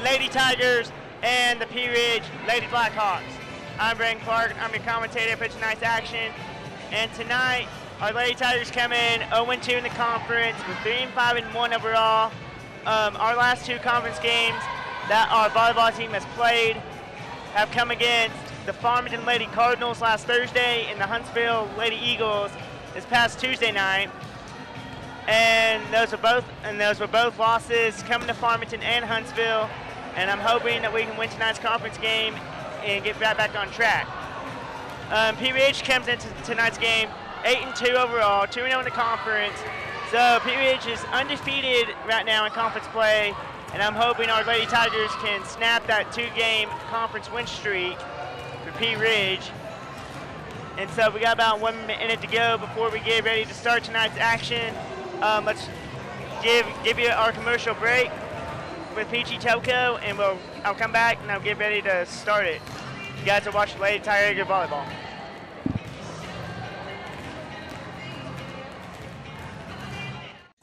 Lady Tigers and the Pea Ridge Lady Blackhawks. I'm Brandon Clark. I'm your commentator for tonight's action. And tonight, our Lady Tigers come in 0-2 in the conference with 3-5-1 overall. Our last two conference games that our volleyball team has played have come against the Farmington Lady Cardinals last Thursday and the Huntsville Lady Eagles this past Tuesday night. And those were both losses coming to Farmington and Huntsville. And I'm hoping that we can win tonight's conference game and get right back on track. Pea Ridge comes into tonight's game 8-2 overall, 2-0 in the conference. So Pea Ridge is undefeated right now in conference play, and I'm hoping our Lady Tigers can snap that 2-game conference win streak for Pea Ridge. And so we got about 1 minute to go before we get ready to start tonight's action. Let's give you our commercial break with PG Telco, and I'll come back and I'll get ready to start it. You guys are watching Lady Tiger Volleyball.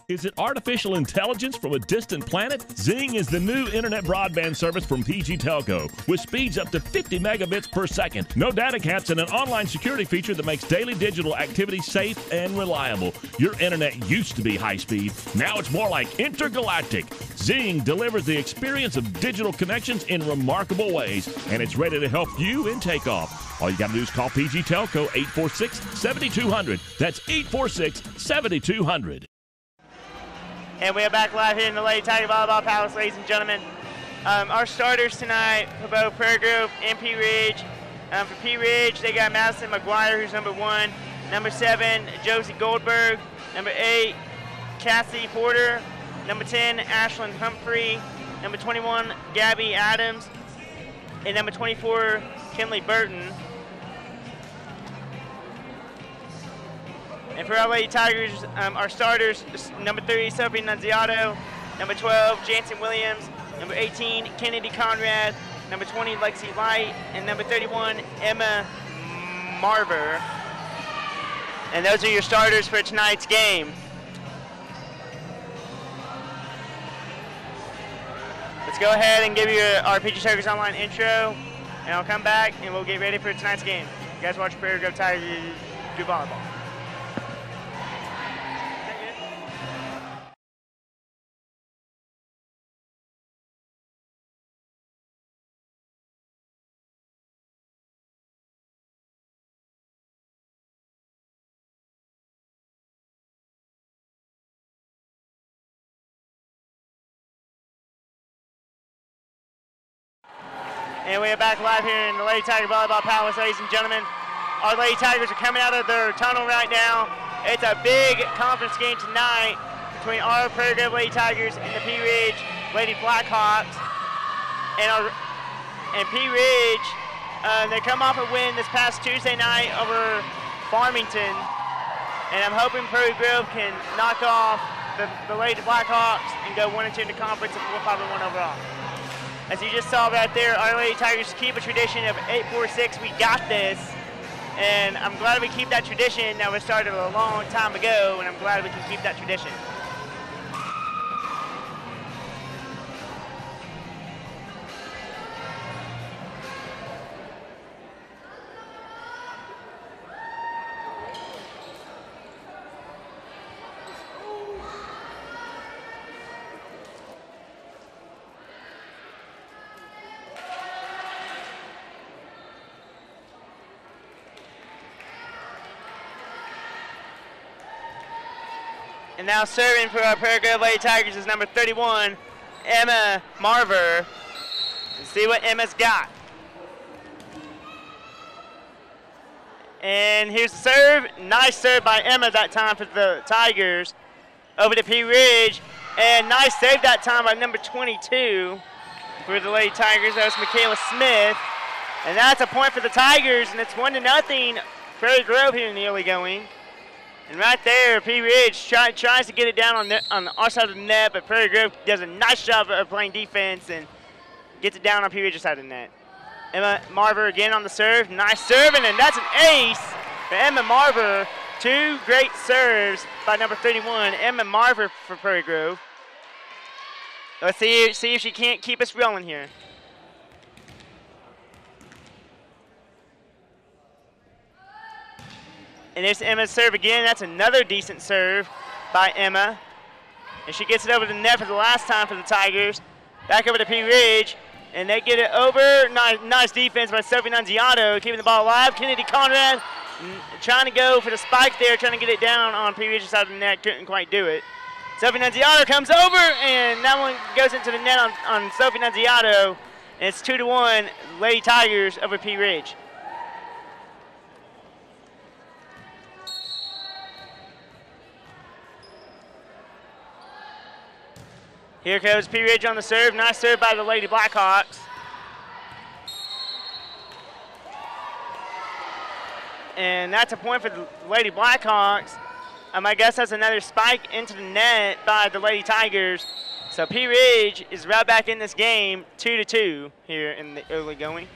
Is it artificial intelligence from a distant planet? Zing is the new internet broadband service from PG Telco with speeds up to 50 megabits per second. No data caps and an online security feature that makes daily digital activity safe and reliable. Your internet used to be high speed. Now it's more like intergalactic. Zing delivers the experience of digital connections in remarkable ways, and it's ready to help you in takeoff. All you got to do is call PG Telco 846-7200. That's 846-7200. And we are back live here in the Lady Tiger Volleyball Palace, ladies and gentlemen. Our starters tonight for both Prairie Grove and Pea Ridge. For Pea Ridge, they got Madison McGuire, who's number 1. Number 7, Josie Goldberg. Number 8, Cassie Porter. Number 10, Ashlyn Humphrey. Number 21, Gabby Adams. And number 24, Kinley Burton. And for our Lady Tigers, our starters, number 30, Sophie Nunziato, number 12, Jansen Williams, number 18, Kennedy Conrad, number 20, Lexi Light, and number 31, Emma Marver. And those are your starters for tonight's game. Let's go ahead and give you our PGTigersOnline intro, and I'll come back and we'll get ready for tonight's game. You guys watch Prairie Grove Tigers do volleyball. And we are back live here in the Lady Tiger Volleyball Palace, ladies and gentlemen. Our Lady Tigers are coming out of their tunnel right now. It's a big conference game tonight between our Prairie Grove Lady Tigers and the Pea Ridge Lady Blackhawks. And Pea Ridge, they come off a win this past Tuesday night over Farmington. And I'm hoping Prairie Grove can knock off the Lady Blackhawks and go 1-2 in the conference and 4-5-1 overall. As you just saw right there, our Lady Tigers keep a tradition of 8-4-6. We got this, and I'm glad we keep that tradition. Now, we started a long time ago, and I'm glad we can keep that tradition. And now serving for our Prairie Grove Lady Tigers is number 31, Emma Marver. Let's see what Emma's got. And here's the serve. Nice serve by Emma that time for the Tigers. Over to Pea Ridge. And nice save that time by number 22 for the Lady Tigers. That was Michaela Smith. And that's a point for the Tigers, and it's 1-0 Prairie Grove here in the early going. And right there, Pea Ridge tries to get it down on our side of the net, but Prairie Grove does a nice job of playing defense and gets it down on Pea Ridge's side of the net. Emma Marver again on the serve. Nice serving, and that's an ace for Emma Marver. Two great serves by number 31, Emma Marver for Prairie Grove. Let's see if she can't keep us rolling here. And there's Emma's serve again. That's another decent serve by Emma. And she gets it over the net for the last time for the Tigers. Back over to P. Ridge. And they get it over. Nice defense by Sophie Nunziato, keeping the ball alive. Kennedy Conrad trying to go for the spike there, trying to get it down on P. Ridge's side of the net. Couldn't quite do it. Sophie Nunziato comes over, and that one goes into the net on Sophie Nunziato. And it's 2-1 Lady Tigers over P. Ridge. Here goes P. Ridge on the serve. Nice serve by the Lady Blackhawks. And that's a point for the Lady Blackhawks. I guess that's another spike into the net by the Lady Tigers. So P. Ridge is right back in this game, 2-2 here in the early going.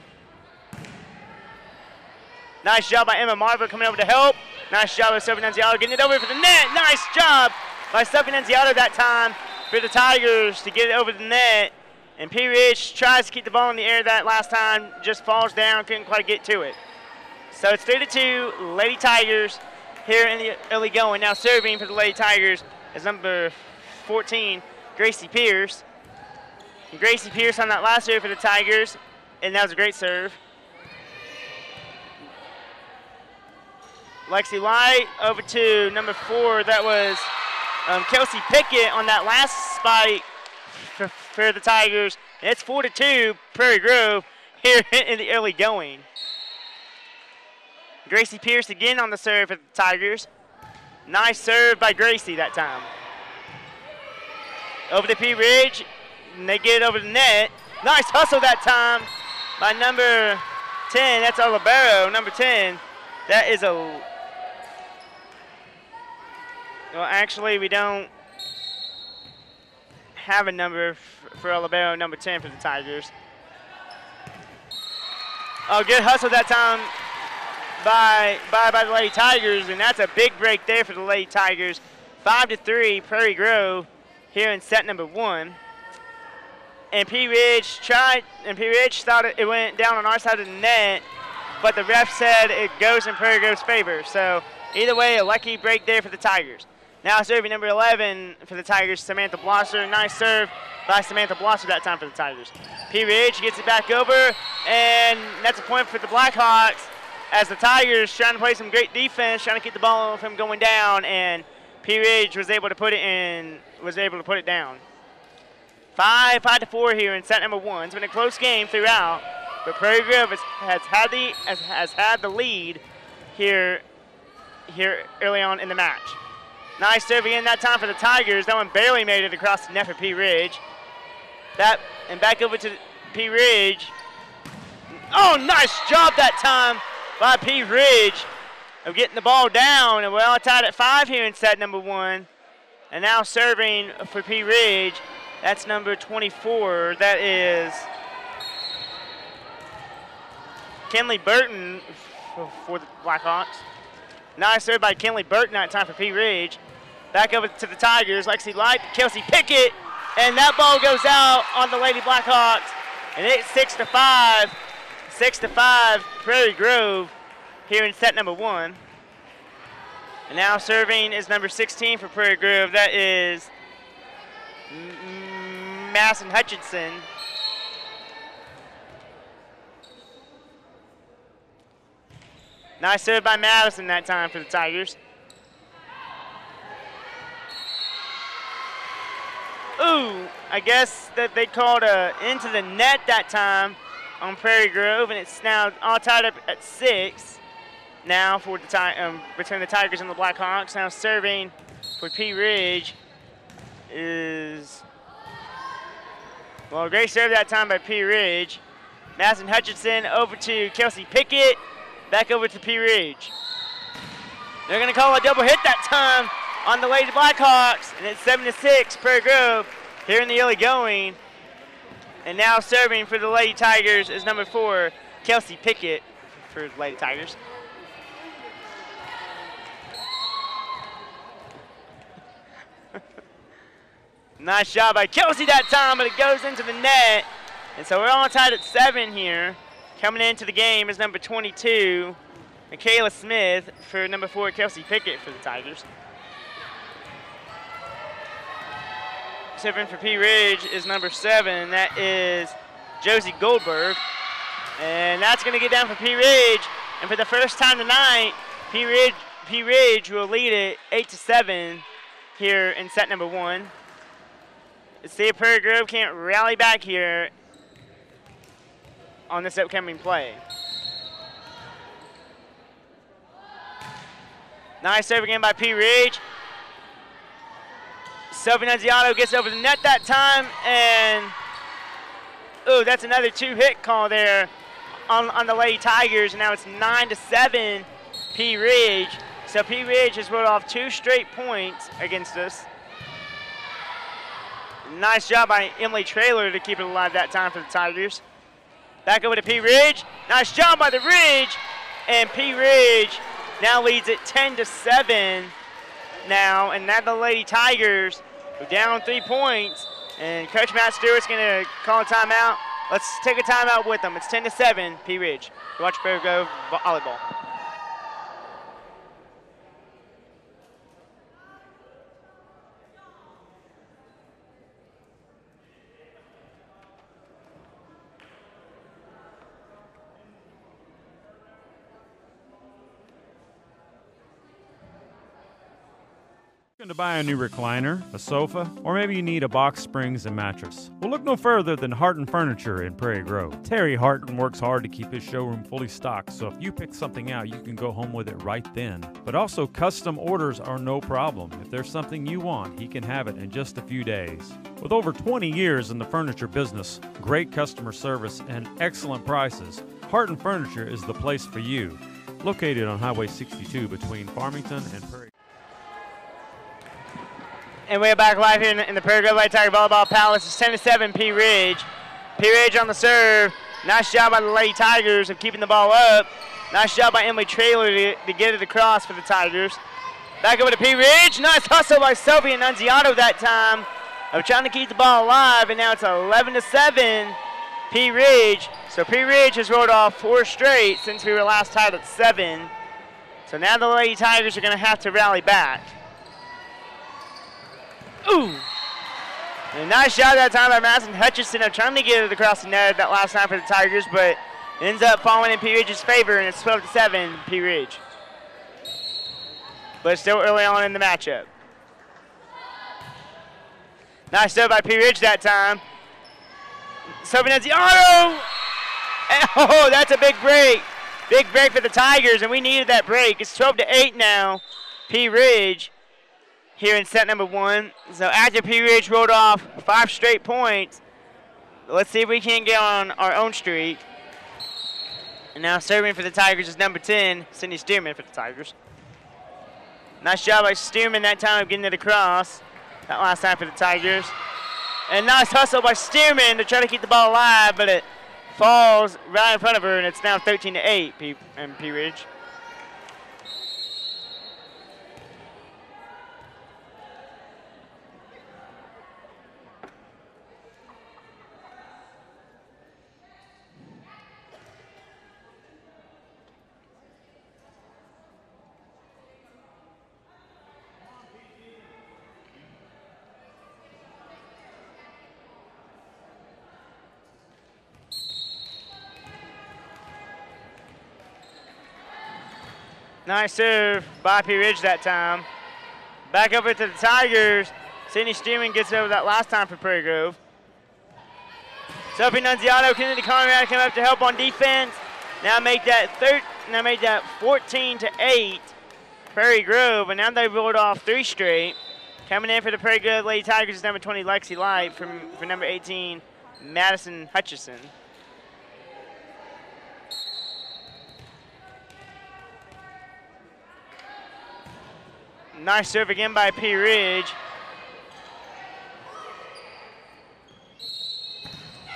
Nice job by Emma Marva coming over to help. Nice job by Sophie Nunziato getting it over for the net. Nice job by Sophie Nunziato that time for the Tigers to get it over the net. And P. Ridge tries to keep the ball in the air that last time, just falls down, couldn't quite get to it. So it's 3-2, Lady Tigers here in the early going. Now serving for the Lady Tigers is number 14, Gracie Pierce. And Gracie Pierce on that last serve for the Tigers, and that was a great serve. Lexi Light over to number 4, that was Kelsey Pickett on that last spike for the Tigers. And it's 4-2 Prairie Grove here in the early going. Gracie Pierce again on the serve for the Tigers. Nice serve by Gracie that time. Over to P. Ridge, and they get it over the net. Nice hustle that time by number 10. That's Olivero, number 10. That is a... Well, actually, we don't have a number for Olivero, number 10 for the Tigers. Oh, good hustle that time by the Lady Tigers, and that's a big break there for the Lady Tigers. 5-3 Prairie Grove here in set number 1. And P. Ridge thought it went down on our side of the net, but the ref said it goes in Prairie Grove's favor. So either way, a lucky break there for the Tigers. Now serving number 11 for the Tigers, Samantha Blosser. Nice serve by Samantha Blosser that time for the Tigers. P. Ridge gets it back over, and that's a point for the Blackhawks as the Tigers trying to play some great defense, trying to keep the ball from going down, and P. Ridge was able to put it down. 5-4 here in set number 1. It's been a close game throughout, but Prairie Grove has had the lead here early on in the match. Nice serve again that time for the Tigers. That one barely made it across the net for P. Ridge. And back over to P. Ridge. Oh, nice job that time by P. Ridge of getting the ball down. And we're all tied at 5 here in set number 1. And now serving for P. Ridge, that's number 24. That is Kenley Burton for the Blackhawks. Nice serve by Kenley Burton that time for P. Ridge. Back over to the Tigers. Lexi Light, Kelsey Pickett, and that ball goes out on the Lady Blackhawks. And it's 6-5. 6-5 Prairie Grove here in set number 1. And now serving is number 16 for Prairie Grove. That is Madison Hutchinson. Nice serve by Madison that time for the Tigers. Ooh, I guess that they called into the net that time on Prairie Grove, and it's now all tied up at 6 now for the between the Tigers and the Blackhawks. Now serving for P. Ridge is, well, a great serve that time by P. Ridge. Madison Hutchinson over to Kelsey Pickett, back over to P. Ridge. They're going to call a double hit that time on the Lady Blackhawks, and it's 7-6 Prairie Grove here in the early going. And now serving for the Lady Tigers is number 4, Kelsey Pickett for the Lady Tigers. Nice job by Kelsey that time, but it goes into the net. And so we're all tied at 7 here. Coming into the game is number 22, Michaela Smith, for number 4, Kelsey Pickett for the Tigers. Serving for P Ridge is number 7, and that is Josie Goldberg. And that's going to get down for P Ridge. And for the first time tonight, P Ridge will lead it 8-7 here in set number 1. Let's see if Prairie Grove can't rally back here on this upcoming play. Nice serve again by P Ridge. Sophie Nunziato gets over the net that time, and ooh, that's another 2-hit call there on the Lady Tigers, and now it's 9-7 P Ridge. So P Ridge has rolled off 2 straight points against us. Nice job by Emily Traylor to keep it alive that time for the Tigers. Back over to P Ridge. Nice job by the Ridge, and P Ridge now leads it 10-7 now, and now the Lady Tigers are down 3 points, and Coach Matt Stewart's going to call a timeout. Let's take a timeout with them. It's 10-7 P Ridge. Watch Prairie Grove volleyball. Looking to buy a new recliner, a sofa, or maybe you need a box springs and mattress? Well, look no further than Harton Furniture in Prairie Grove. Terry Harton works hard to keep his showroom fully stocked, so if you pick something out, you can go home with it right then. But also, custom orders are no problem. If there's something you want, he can have it in just a few days. With over 20 years in the furniture business, great customer service, and excellent prices, Harton Furniture is the place for you. Located on Highway 62 between Farmington and Prairie. And we're back live here in the Prairie Grove Lady Tiger Volleyball Palace. It's 10-7 P Ridge. P Ridge on the serve. Nice job by the Lady Tigers of keeping the ball up. Nice job by Emily Traylor to get it across for the Tigers. Back over to P Ridge. Nice hustle by Sophie Annunziato that time of trying to keep the ball alive. And now it's 11-7 P Ridge. So P Ridge has rolled off 4 straight since we were last tied at 7. So now the Lady Tigers are going to have to rally back. Ooh! And a nice shot that time by Madison Hutchison. I'm trying to get it across the net that last time for the Tigers, but it ends up falling in P Ridge's favor, and it's 12-7 P Ridge. But it's still early on in the matchup. Nice serve by P Ridge that time. Sophie Nunziato! Oh, that's a big break. Big break for the Tigers, and we needed that break. It's 12-8 now, P Ridge, here in set number 1. So after P Ridge rolled off 5 straight points, let's see if we can get on our own streak. And now serving for the Tigers is number 10, Sydney Stearman for the Tigers. Nice job by Stearman that time of getting it across that last time for the Tigers. And nice hustle by Stearman to try to keep the ball alive, but it falls right in front of her, and it's now 13-8 P Ridge. Nice serve by P Ridge that time. Back over to the Tigers. Sydney Stearman gets over that last time for Prairie Grove. Sophie Nunziato, Kennedy Conrad come up to help on defense. Now make that 14-8 Prairie Grove, and now they've rolled off 3 straight. Coming in for the Prairie Grove Lady Tigers is number 20 Lexi Light for number 18 Madison Hutchison. Nice serve again by P Ridge.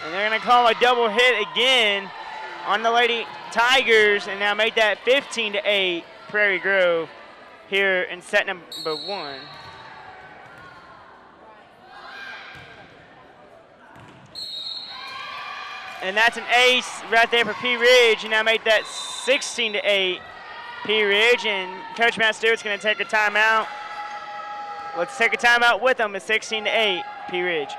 And they're going to call a double hit again on the Lady Tigers, and now make that 15-8 Prairie Grove here in set number 1. And that's an ace right there for P Ridge. And now make that 16-8 P Ridge. And Coach Matt Stewart's going to take a timeout. Let's take a timeout with them. It's 16-8 P Ridge.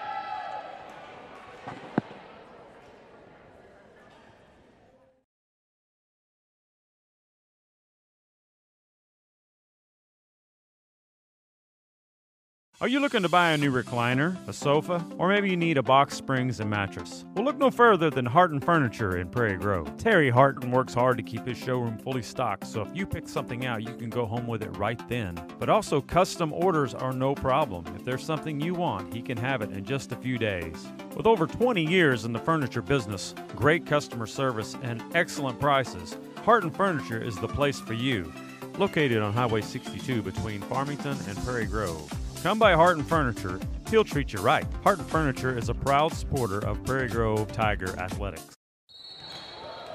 Are you looking to buy a new recliner, a sofa, or maybe you need a box springs and mattress? Well, look no further than Harton Furniture in Prairie Grove. Terry Harton works hard to keep his showroom fully stocked, so if you pick something out, you can go home with it right then. But also, custom orders are no problem. If there's something you want, he can have it in just a few days. With over 20 years in the furniture business, great customer service, and excellent prices, Harton Furniture is the place for you. Located on Highway 62 between Farmington and Prairie Grove. Come by Harton Furniture, he'll treat you right. Harton Furniture is a proud supporter of Prairie Grove Tiger Athletics.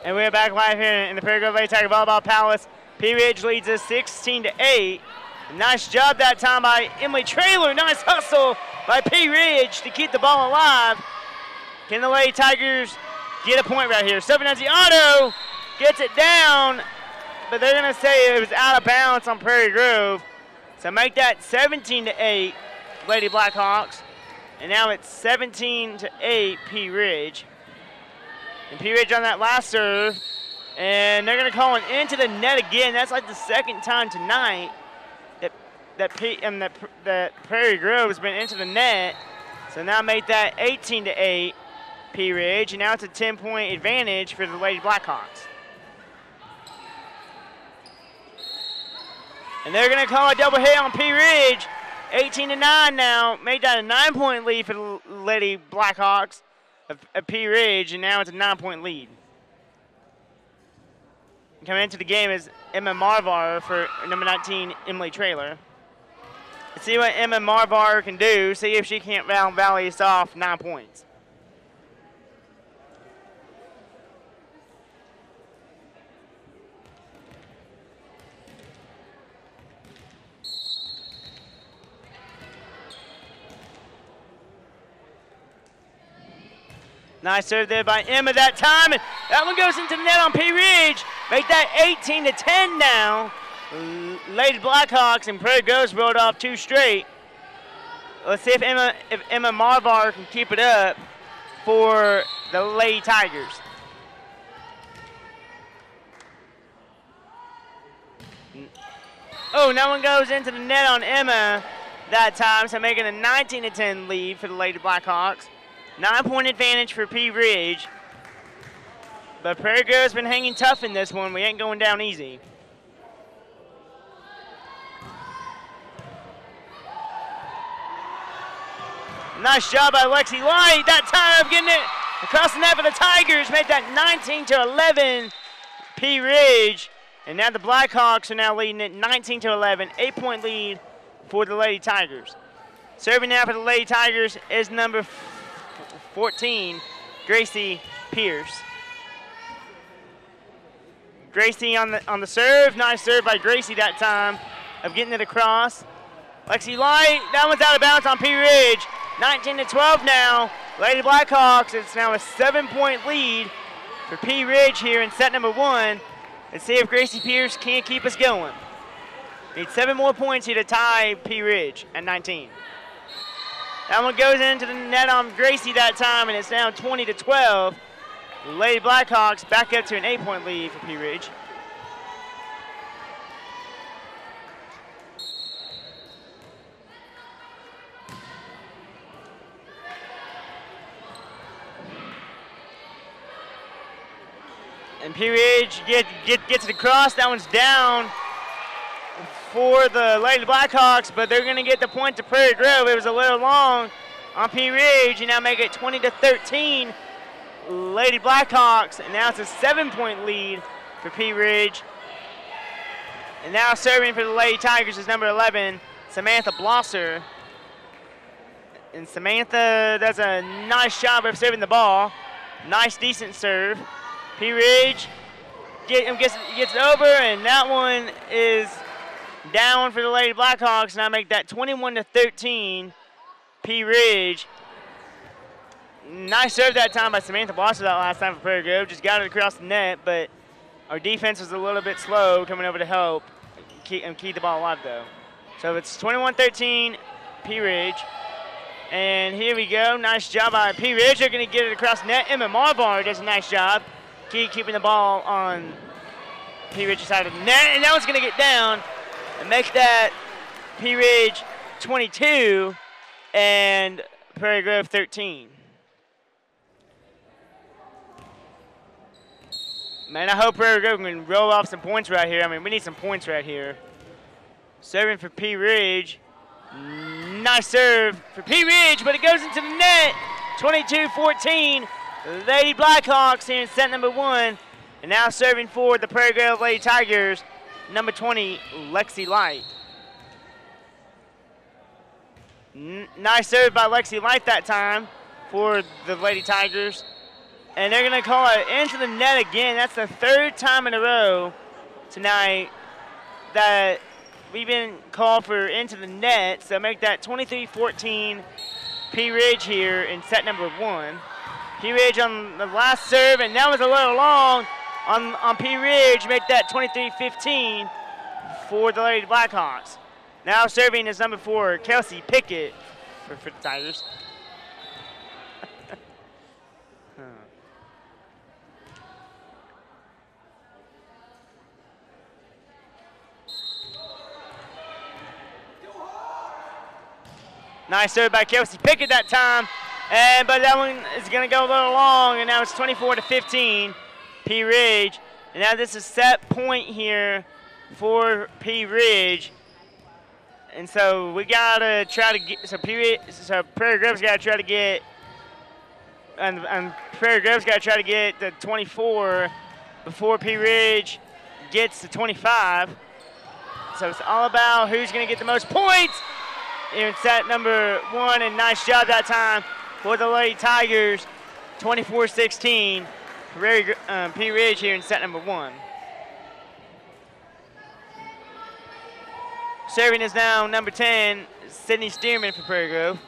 And we're back live here in the Prairie Grove Lady Tiger Volleyball Palace. P Ridge leads us 16-8. Nice job that time by Emily Traylor. Nice hustle by P Ridge to keep the ball alive. Can the Lady Tigers get a point right here? Stephanazzi gets it down, but they're going to say it was out of bounds on Prairie Grove. So make that 17-8 Lady Blackhawks. And now it's 17-8 P Ridge. And P Ridge on that last serve. And they're going to call it into the net again. That's like the second time tonight that Prairie Grove has been into the net. So now make that 18-8 P Ridge. And now it's a 10-point advantage for the Lady Blackhawks. And they're going to call a double hit on P Ridge. 18-9 now. Made that a 9-point lead for the Lady Blackhawks of P Ridge, and now it's a 9-point lead. Coming into the game is Emma Marvar for number 19, Emily Traylor. Let's see what Emma Marvar can do. See if she can't rally us off 9 points. Nice serve there by Emma that time. And that one goes into the net on P Ridge. Make that 18-10 now. Lady Blackhawks and Prairie Grove's rolled off 2 straight. Let's see if Emma Marvar can keep it up for the Lady Tigers. Oh, that one goes into the net on Emma that time, so making a 19-10 lead for the Lady Blackhawks. 9-point advantage for P Ridge. But Prairie Grove's been hanging tough in this one. We ain't going down easy. Nice job by Lexi Light. That time of getting it across the net for the Tigers. Made that 19-11 P Ridge. And now the Blackhawks are now leading it 19-11. 8-point lead for the Lady Tigers. Serving now for the Lady Tigers is number 14, Gracie Pierce. Gracie on the serve. Nice serve by Gracie that time of getting it across. Lexi Light, that one's out of bounds on P Ridge. 19-12 now. Lady Blackhawks, it's now a 7-point lead for P Ridge here in set number 1. Let's see if Gracie Pierce can't keep us going. Need 7 more points here to tie P Ridge at 19. That one goes into the net on Gracie that time, and it's now 20-12. Lady Blackhawks back up to an 8-point lead for P Ridge. And P Ridge gets it across. That one's down for the Lady Blackhawks, but they're going to get the point to Prairie Grove. It was a little long on P Ridge, and now make it 20-13 Lady Blackhawks, and now it's a 7-point lead for P Ridge. And now serving for the Lady Tigers is number 11, Samantha Blosser. And Samantha does a nice job of serving the ball. Nice, decent serve. P Ridge gets it over, and that one is down for the Lady Blackhawks. Now make that 21-13 P Ridge. Nice serve that time by Samantha Bosser that last time for Prairie Grove. Just got it across the net, but our defense was a little bit slow coming over to help keep the ball alive, though. So it's 21-13, P Ridge. And here we go. Nice job by P Ridge. They're going to get it across the net. Emma Marbar does a nice job keeping the ball on P Ridge's side of the net. And that one's going to get down and make that P Ridge 22 and Prairie Grove 13. Man, I hope Prairie Grove can roll off some points right here. I mean, we need some points right here. Serving for P Ridge. Nice serve for P Ridge, but it goes into the net. 22-14. Lady Blackhawks here in set number 1. And now serving for the Prairie Grove Lady Tigers, number 20, Lexi Light. Nice serve by Lexi Light that time for the Lady Tigers. And they're going to call it into the net again. That's the 3rd time in a row tonight that we've been called for into the net. So make that 23-14 P Ridge here in set number 1. P Ridge on the last serve, and that was a little long on P Ridge. Make that 23-15 for the Lady Blackhawks. Now serving is number 4, Kelsey Pickett for the Tigers. Nice serve by Kelsey Pickett that time, but that one is going to go a little long, and now it's 24-15, P Ridge. And now this is set point here for P Ridge, and so we gotta try to get Prairie Grove's got to try to get, and Prairie Grove's got to try to get the 24 before P Ridge gets to 25. So it's all about who's going to get the most points in set number 1, and nice job that time for the Lady Tigers. 24-16, P Ridge here in set number 1. Serving is now number 10, Sydney Stearman for Prairie Grove.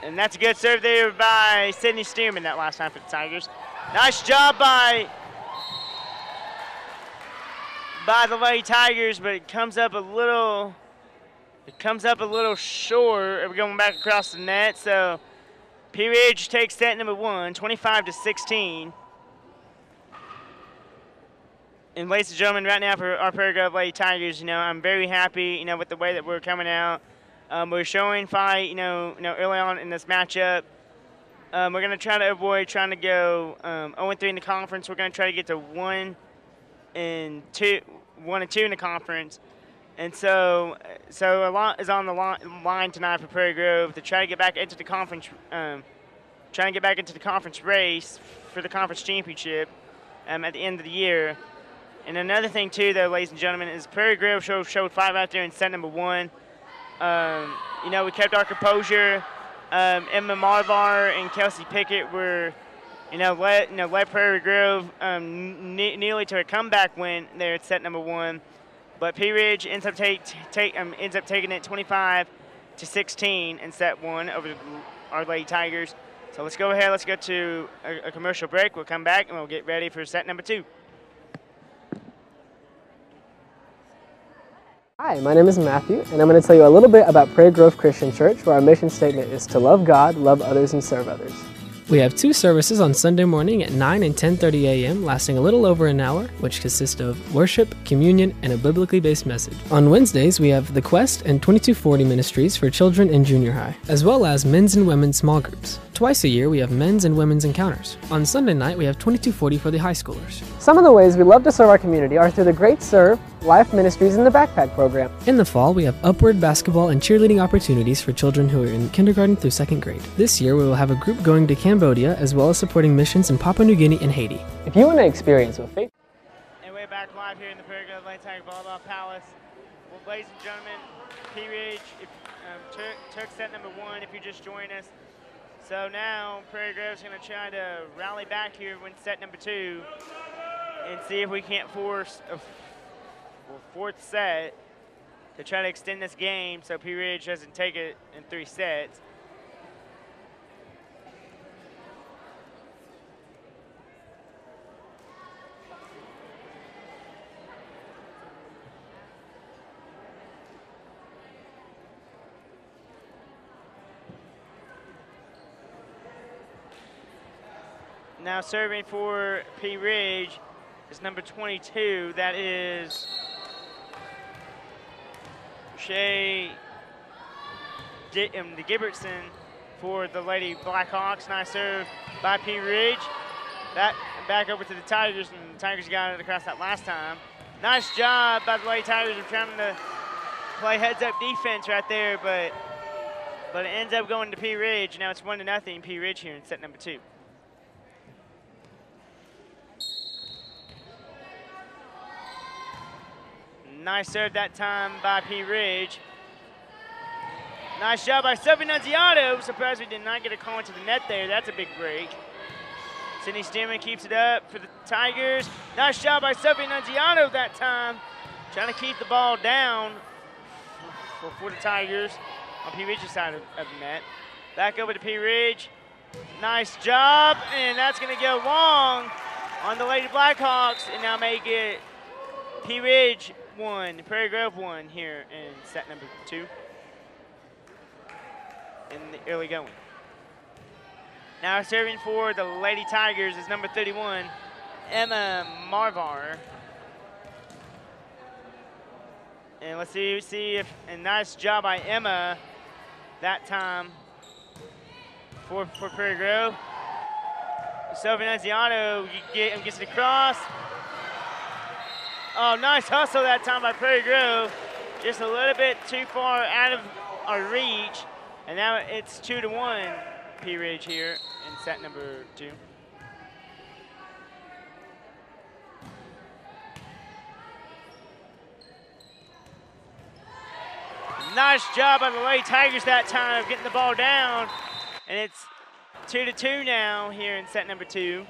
And that's a good serve there by Sydney Stearman that last time for the Tigers. Nice job by the Lady Tigers, but it comes up a little short. We're going back across the net, so P Ridge takes set number 1, 25-16. And ladies and gentlemen, right now for our Prairie Grove Lady Tigers, I'm very happy, with the way that we're coming out. We're showing fight, early on in this matchup. We're going to try to avoid trying to go 0-3 in the conference. We're going to try to get to 1-2 in the conference. And so a lot is on the line tonight for Prairie Grove to try to get back into the conference, race for the conference championship at the end of the year. And another thing too, though, ladies and gentlemen, is Prairie Grove showed fight out there in set number 1. We kept our composure. Emma Marvar and Kelsey Pickett were, led Prairie Grove nearly to a comeback win there at set number 1. But P Ridge ends up taking it 25-16 in set 1 over our Lady Tigers. So let's go ahead. Let's go to a commercial break. We'll come back and we'll get ready for set number 2. Hi, my name is Matthew, and I'm going to tell you a little bit about Prairie Grove Christian Church, where our mission statement is to love God, love others, and serve others. We have 2 services on Sunday morning at 9 and 10:30 a.m., lasting a little over an hour, which consist of worship, communion, and a biblically based message. On Wednesdays, we have The Quest and 2240 Ministries for children in junior high, as well as men's and women's small groups. Twice a year, we have men's and women's encounters. On Sunday night, we have 2240 for the high schoolers. Some of the ways we love to serve our community are through the Great Serve, Life Ministries, and the Backpack Program. In the fall, we have upward basketball and cheerleading opportunities for children who are in kindergarten through 2nd grade. This year, we will have a group going to Cambodia, as well as supporting missions in Papua New Guinea and Haiti. If you want to experience what faith... And we're back live here in the Prairie Grove Lady Tiger Volleyball Palace. Well, ladies and gentlemen, P Ridge took set number 1 if you just joined us. So now Prairie Grove's going to try to rally back here, win set number 2, and see if we can't force a 4th set to try to extend this game so P Ridge doesn't take it in 3 sets. Now serving for P. Ridge is number 22. That is Shay Gibbertson for the Lady Blackhawks. Nice serve by P. Ridge. Back over to the Tigers, and the Tigers got it across that last time. Nice job by the Lady Tigers of trying to play heads-up defense right there, but it ends up going to P. Ridge. Now it's 1-0 P. Ridge here in set number 2. Nice serve that time by P. Ridge. Nice job by Sophie Nunziato. Surprised we did not get a call into the net there. That's a big break. Sydney Stearman keeps it up for the Tigers. Nice job by Sophie Nunziato that time. Trying to keep the ball down for the Tigers on P. Ridge's side of the net. Back over to P. Ridge. Nice job, and that's going to go long on the Lady Blackhawks, and now make it P. Ridge 1, Prairie Grove 1 here in set number 2 in the early going. Now serving for the Lady Tigers is number 31, Emma Marvar. And let's see if a nice job by Emma that time for Prairie Grove. Sophie Nunziato gets it across. Oh, nice hustle that time by Prairie Grove. Just a little bit too far out of our reach. And now it's 2-1 P. Ridge here in set number 2. Nice job by the Lady Tigers that time of getting the ball down. And it's 2-2 now here in set number 2.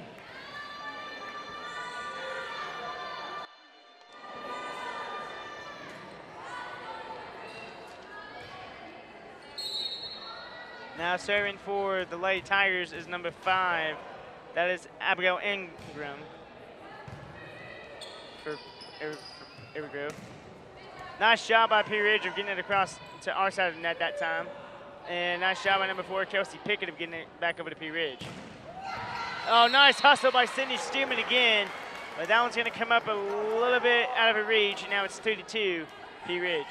Now serving for the Lady Tigers is number 5. That is Abigail Ingram for Every Grove. Nice job by P. Ridge of getting it across to our side of the net that time. And nice job by number 4, Kelsey Pickett, of getting it back over to P. Ridge. Oh, nice hustle by Sydney Stearman again. But that one's going to come up a little bit out of her reach. And now it's 2-2 P. Ridge.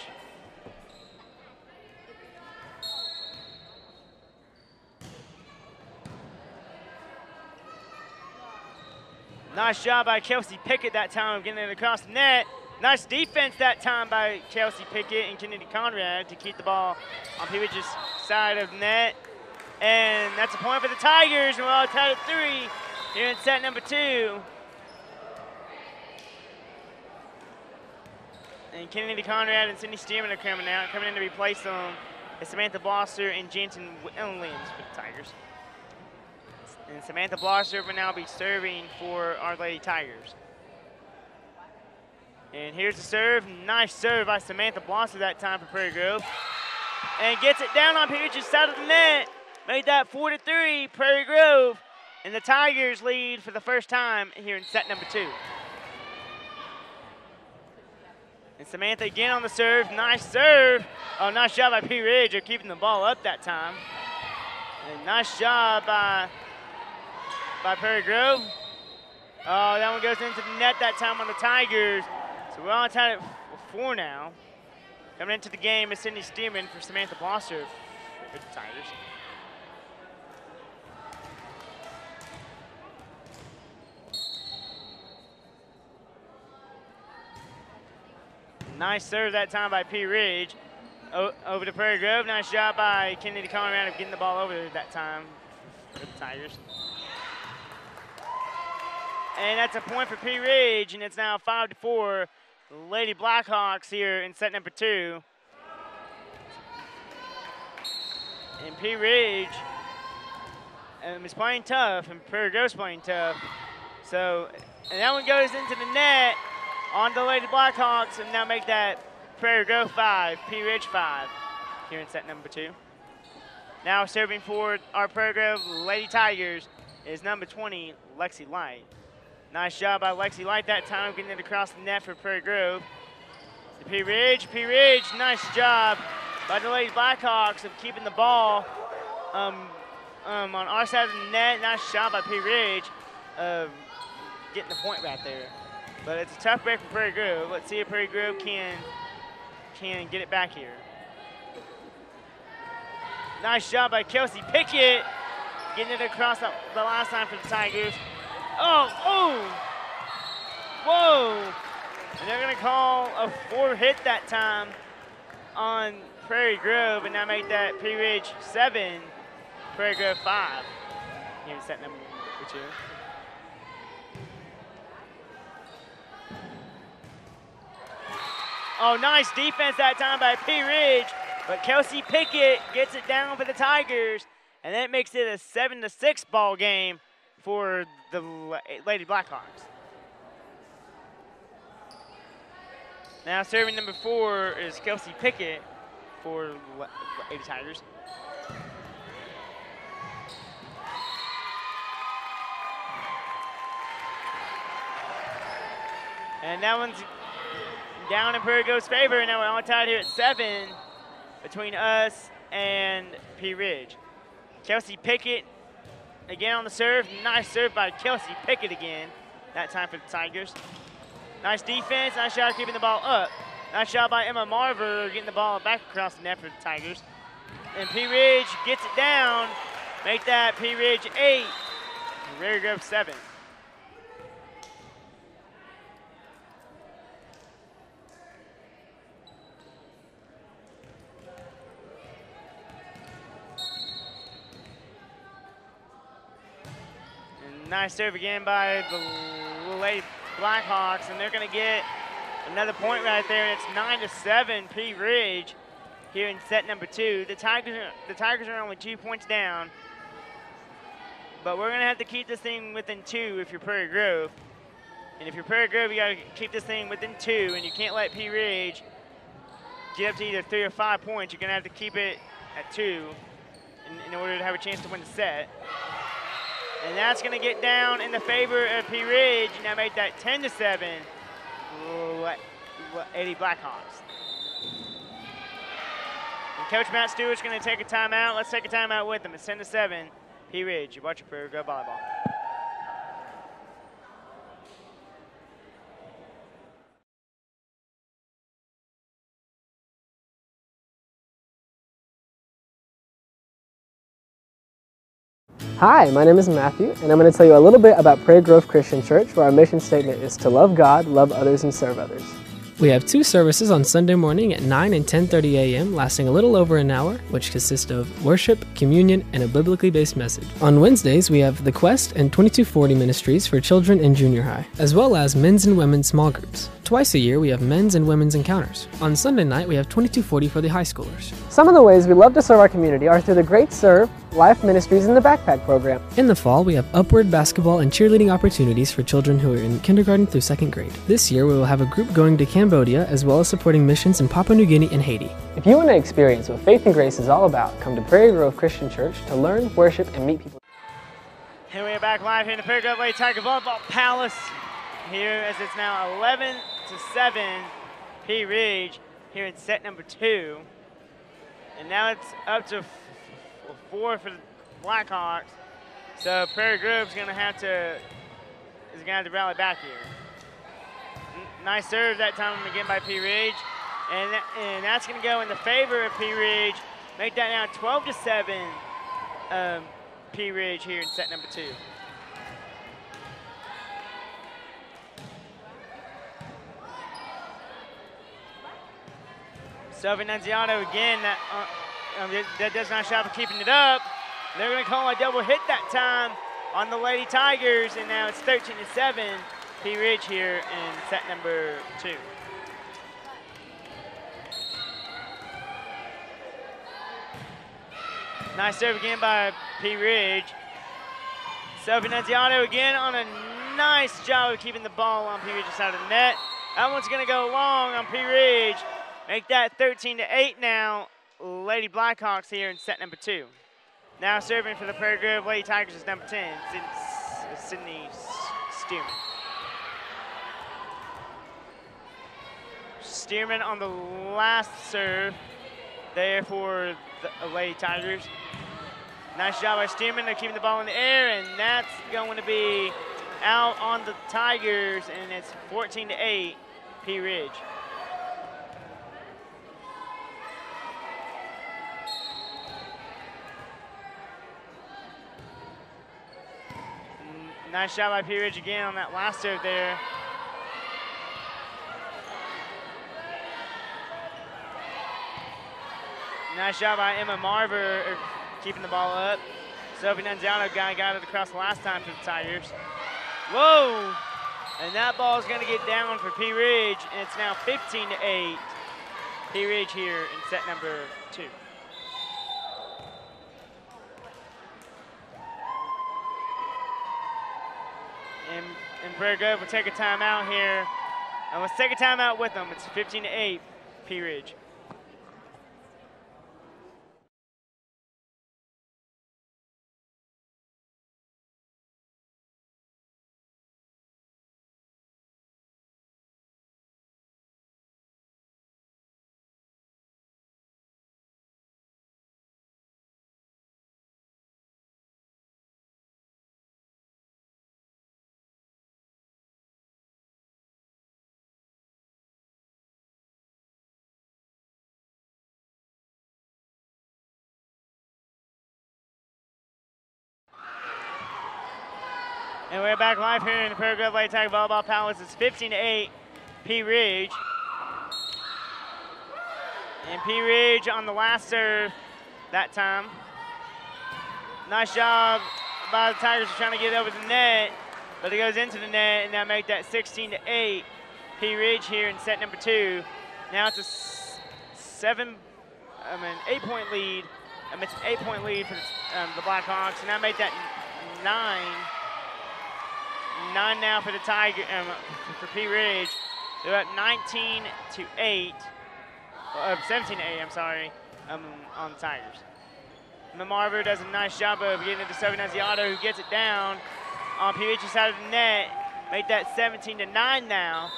Nice job by Kelsey Pickett that time of getting it across the net. Nice defense that time by Kelsey Pickett and Kennedy Conrad to keep the ball on P. Ridge's side of the net. And that's a point for the Tigers, and we're all tied at 3 here in set number 2. And Kennedy Conrad and Sydney Stearman are coming in to replace them. It's Samantha Blosser and Jansen Williams for the Tigers. And Samantha Blosser will now be serving for our Lady Tigers. And here's the serve. Nice serve by Samantha Blosser that time for Prairie Grove. And gets it down on P. Ridge's side of the net. Made that 4-3 Prairie Grove. And the Tigers lead for the first time here in set number 2. And Samantha again on the serve. Nice serve. Oh, nice job by P. Ridge of keeping the ball up that time. And nice job by Prairie Grove. Oh, that one goes into the net that time on the Tigers. So we're all tied at 4 now. Coming into the game is Sydney Stearman for Samantha Blosser for the Tigers. Nice serve that time by P. Ridge. Over to Prairie Grove. Nice job by Kennedy Conrad of getting the ball over that time for the Tigers. And that's a point for P. Ridge, and it's now 5-4 Lady Blackhawks here in set number 2. And P. Ridge is playing tough, and Prairie Grove's playing tough. So, and that one goes into the net on the Lady Blackhawks, and now make that Prairie Grove 5, P. Ridge 5 here in set number 2. Now serving for our Prairie Grove Lady Tigers is number 20, Lexi Light. Nice job by Lexi Light that time, getting it across the net for Prairie Grove. To P. Ridge, nice job by the Lady Blackhawks of keeping the ball on our side of the net. Nice job by P. Ridge. of getting the point right there. But it's a tough break for Prairie Grove. Let's see if Prairie Grove can get it back here. Nice job by Kelsey Pickett, getting it across the last time for the Tigers. Oh! Whoa! And they're going to call a 4 hit that time on Prairie Grove, and now make that Pea Ridge 7, Prairie Grove 5. Here in set number 2. Oh, nice defense that time by Pea Ridge, but Kelsey Pickett gets it down for the Tigers, and that makes it a 7-6 ball game for the Lady Blackhawks. Now serving number 4 is Kelsey Pickett for Lady Tigers. And that one's down in Prairie Grove's favor, and now we're all tied here at 7 between us and Pea Ridge. Kelsey Pickett again on the serve. Nice serve by Kelsey Pickett again, that time for the Tigers. Nice defense, nice shot keeping the ball up. Nice shot by Emma Marver getting the ball back across the net for the Tigers. And Pea Ridge gets it down, make that Pea Ridge 8, Prairie Grove 7. Nice serve again by the Lady Blackhawks, and they're going to get another point right there, and it's 9-7 Pea Ridge here in set number 2. The Tigers are only 2 points down, but we're going to have to keep this thing within 2 if you're Prairie Grove. And if you're Prairie Grove, you got to keep this thing within 2, and you can't let Pea Ridge get up to either 3 or 5 points. You're going to have to keep it at 2 in order to have a chance to win the set. And that's going to get down in the favor of Pea Ridge. Now make that 10-7 Lady Blackhawks. And Coach Matt Stewart's going to take a timeout. Let's take a timeout with him. It's 10-7 Pea Ridge. You're watching Prairie Grove Volleyball. Hi, my name is Matthew, and I'm going to tell you a little bit about Prairie Grove Christian Church, where our mission statement is to love God, love others, and serve others. We have 2 services on Sunday morning at 9 and 10:30 a.m., lasting a little over an hour, which consist of worship, communion, and a biblically based message. On Wednesdays, we have the Quest and 2240 ministries for children in junior high, as well as men's and women's small groups. Twice a year, we have men's and women's encounters. On Sunday night, we have 2240 for the high schoolers. Some of the ways we love to serve our community are through the Great Serve, Life Ministries, and the Backpack Program. In the fall, we have upward basketball and cheerleading opportunities for children who are in kindergarten through 2nd grade. This year, we will have a group going to Cambodia, as well as supporting missions in Papua New Guinea and Haiti. If you want to experience what Faith and Grace is all about, come to Prairie Grove Christian Church to learn, worship, and meet people. And we are back live here in the Prairie Grove Lady Tiger Volleyball Palace here as it's now 11-7 Pea Ridge here in set number 2. And now it's up to 4 for the Blackhawks. So Prairie Grove's going to have to rally back here. Nice serve that time again by Pea Ridge. And that's going to go in the favor of Pea Ridge. Make that now 12-7 Pea Ridge here in set number 2. Sophie Nunziato again, that does not shot for keeping it up. They're going to call a double hit that time on the Lady Tigers, and now it's 13-7 Pea Ridge here in set number 2. Nice serve again by Pea Ridge. Sophie Nunziato again on a nice job of keeping the ball on Pea Ridge's side of the net. That one's going to go long on Pea Ridge. Make that 13-8 now. Lady Blackhawks here in set number 2. Now serving for the Prairie Grove Lady Tigers is number 10, Sydney Stearman. Stearman on the last serve there for the Lady Tigers. Nice job by Stearman. They're keeping the ball in the air, and that's going to be out on the Tigers, and it's 14-8, P Ridge. Nice shot by P Ridge again on that last serve there. Nice shot by Emma Marver, keeping the ball up. Sophie Nanziano got it across the last time for the Tigers. Whoa! And that ball is going to get down for P Ridge, and it's now 15-8. P Ridge here in set number 2. And Prairie Grove will take a timeout here. And let's take a timeout with them. It's 15-8, P Ridge. And we're back live here in the Prairie Grove Lady Tiger Volleyball Palace. It's 15-8, P Ridge. And P Ridge on the last serve that time. Nice job by the Tigers trying to get it over the net, but it goes into the net, and that make that 16-8, P Ridge here in set number 2. Now it's a 8-point lead. It's an 8-point lead for the Blackhawks, and that make that 9 now for the Tiger, for P Ridge. They're at 19-8, 17-8, I'm sorry, on the Tigers. Emma Marver does a nice job of getting it to Sophie Naziato, who gets it down on P Ridge's side of the net. Make that 17-9 now,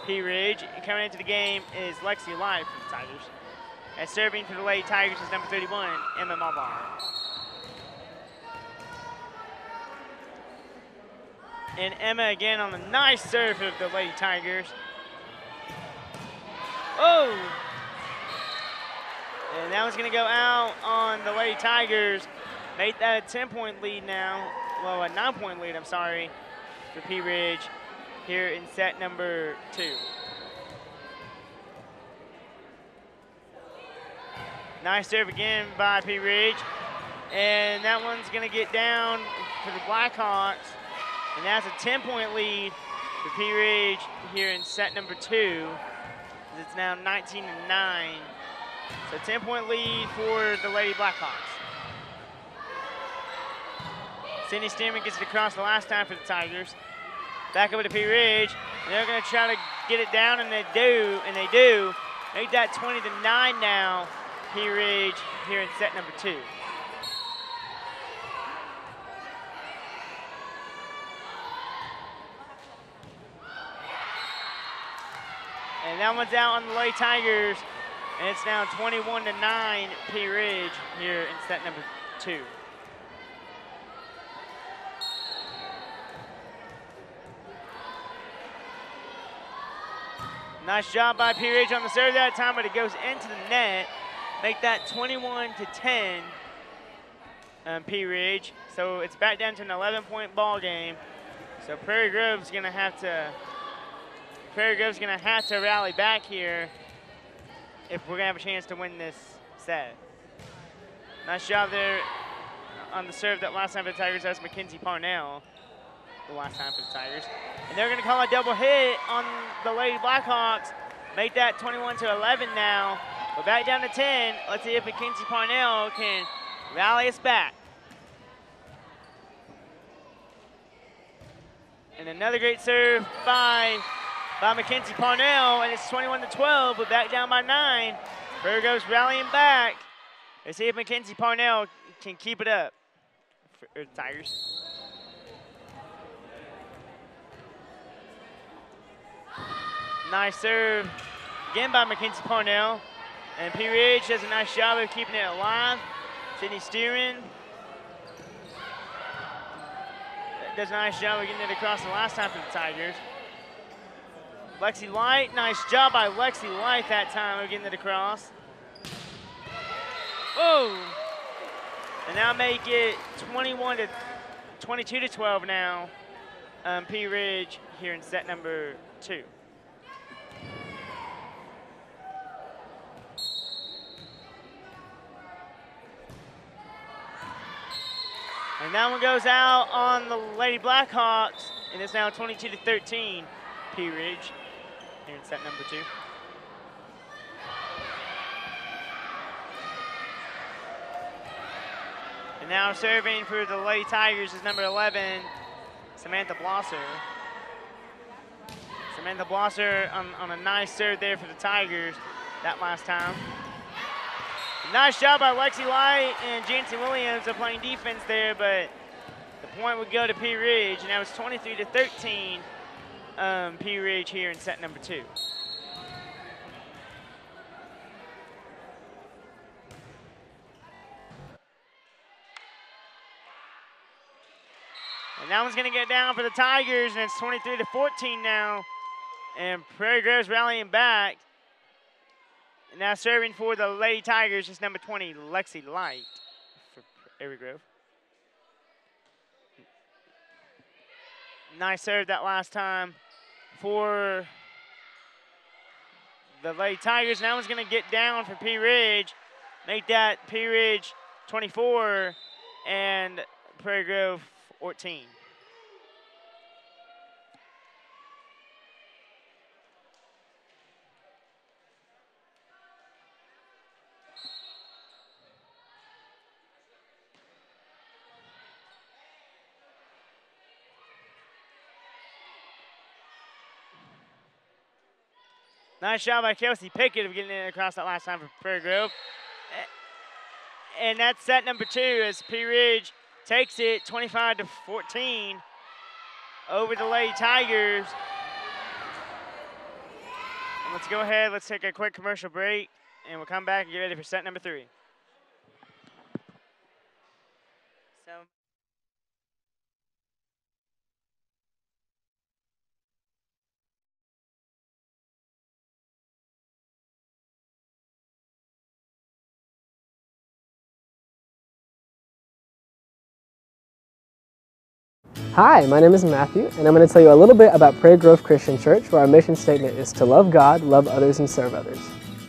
P Ridge. And coming into the game is Lexi Life for the Tigers. And serving for the Lady Tigers is number 31, Emma Marver. And Emma again on the nice serve of the Lady Tigers. Oh! And that one's going to go out on the Lady Tigers. Made that a 10-point lead now. Well, a 9-point lead, I'm sorry, for P Ridge here in set number 2. Nice serve again by P Ridge. And that one's going to get down for the Blackhawks. And that's a 10-point lead for P Ridge here in set number 2. It's now 19-9. So 10-point lead for the Lady Blackhawks. Sydney Stearman gets it across the last time for the Tigers. Back over to P Ridge. And they're going to try to get it down, and they do. Make that 20-9 now, P Ridge here in set number 2. And that one's out on the Lady Tigers, and it's now 21-9 P Ridge here in set number 2. Nice job by P Ridge on the serve that time, but it goes into the net. Make that 21-10 P Ridge. So it's back down to an 11-point ball game. So Prairie Grove's gonna have to rally back here if we're gonna have a chance to win this set. Nice job there on the serve that last time for the Tigers. That was Mackenzie Parnell the last time for the Tigers. And they're gonna call a double hit on the Lady Blackhawks. Make that 21-11 now. We're back down to 10. Let's see if Mackenzie Parnell can rally us back. And another great serve by Mackenzie Parnell, and it's 21-12. We're back down by 9. Prairie goes rallying back. Let's see if Mackenzie Parnell can keep it up for the Tigers. Nice serve again by Mackenzie Parnell. And P Ridge does a nice job of keeping it alive. Sydney Stearman does a nice job of getting it across the last time for the Tigers. Lexi Light, nice job by Lexi Light that time of getting it across. Whoa! And now make it 22 to 12 now. P Ridge here in set number 2. And that one goes out on the Lady Blackhawks, and it's now 22 to 13. P Ridge here in set number 2. And now serving for the Lady Tigers is number 11, Samantha Blosser. Samantha Blosser on a nice serve there for the Tigers that last time. Nice job by Lexi Light and Jansen Williams of playing defense there, but the point would go to P Ridge, and now it's 23 to 13. P Ridge here in set number 2. And that one's going to get down for the Tigers, and it's 23 to 14 now. And Prairie Grove's rallying back. And now serving for the Lady Tigers is number 20, Lexi Light for Prairie Grove. Nice serve that last time for the Lady Tigers. Now one's going to get down for P Ridge. Make that P Ridge 24 and Prairie Grove 14. Nice job by Kelsey Pickett of getting it across that last time for Prairie Grove. And that's set number 2 as P Ridge takes it 25 to 14 over the Lady Tigers. And let's go ahead, let's take a quick commercial break, and we'll come back and get ready for set number 3. Hi, my name is Matthew, and I'm going to tell you a little bit about Prairie Grove Christian Church, where our mission statement is to love God, love others, and serve others.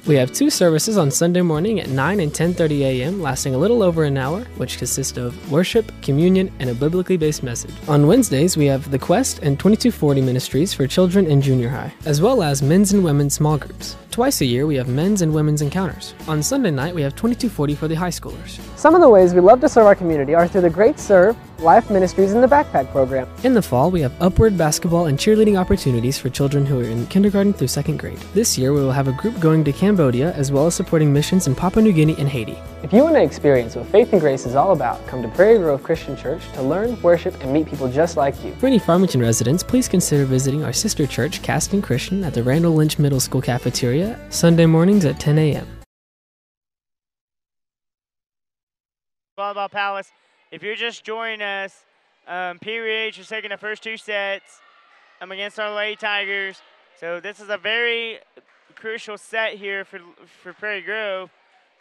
We have 2 services on Sunday morning at 9 and 10:30 a.m., lasting a little over an hour, which consist of worship, communion, and a biblically based message. On Wednesdays, we have The Quest and 2240 ministries for children in junior high, as well as men's and women's small groups. Twice a year, we have men's and women's encounters. On Sunday night, we have 2240 for the high schoolers. Some of the ways we love to serve our community are through the Great Serve, Life Ministries, and the Backpack Program. In the fall, we have upward basketball and cheerleading opportunities for children who are in kindergarten through 2nd grade. This year, we will have a group going to Cambodia, as well as supporting missions in Papua New Guinea and Haiti. If you want to experience what faith and grace is all about, come to Prairie Grove Christian Church to learn, worship, and meet people just like you. For any Farmington residents, please consider visiting our sister church, Caston Christian, at the Randall Lynch Middle School cafeteria, Sunday mornings at 10 a.m. Volleyball Palace, if you're just joining us, P-Ridge is taking the first 2 sets against our Lady Tigers. So this is a very crucial set here for Prairie Grove.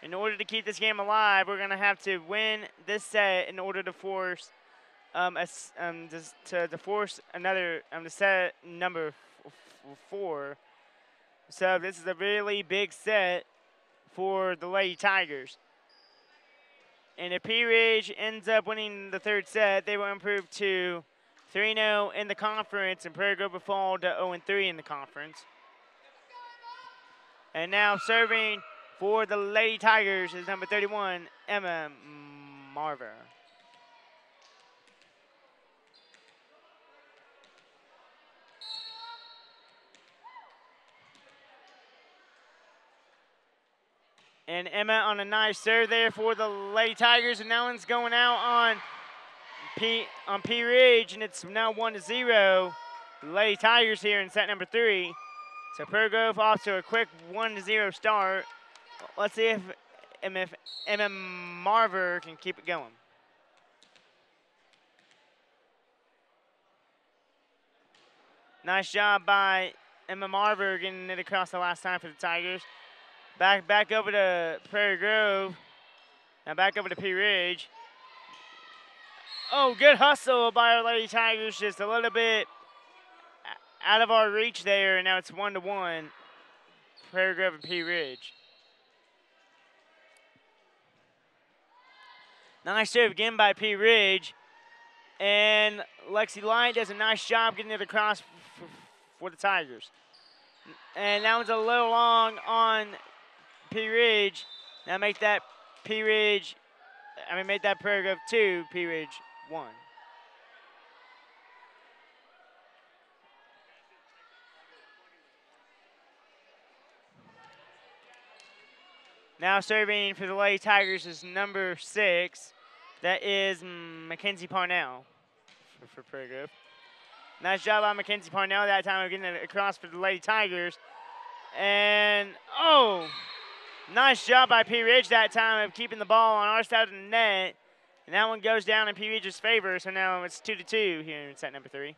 In order to keep this game alive, we're going to have to win this set in order to force another the set number 4. So this is a really big set for the Lady Tigers. And if P-Ridge ends up winning the 3rd set, they will improve to 3-0 in the conference, and Prairie Grove will fall to 0-3 in the conference. And now serving for the Lady Tigers is number 31, Emma Marver. And Emma on a nice serve there for the Lady Tigers, and that one's going out on P Ridge, and it's now 1-0. Lady Tigers here in set number 3. So Prairie Grove off to a quick 1-0 start. Let's see if Emma Marver can keep it going. Nice job by Emma Marver getting it across the last time for the Tigers. Back over to Prairie Grove. Now back over to P Ridge. Oh, good hustle by our Lady Tigers. Just a little bit out of our reach there, and now it's 1-1. Prairie Grove and P Ridge. Nice serve again by P Ridge. And Lexi Light does a nice job getting it across for the Tigers. And that one's a little long on P Ridge. Now make that Prairie Grove 2, P Ridge 1. Now serving for the Lady Tigers is number 6. That is Mackenzie Parnell for Prairie Grove. Nice job by Mackenzie Parnell that time of getting it across for the Lady Tigers. And, oh, nice job by P Ridge that time of keeping the ball on our side of the net. And that one goes down in P Ridge's favor, so now it's 2-2 here in set number 3.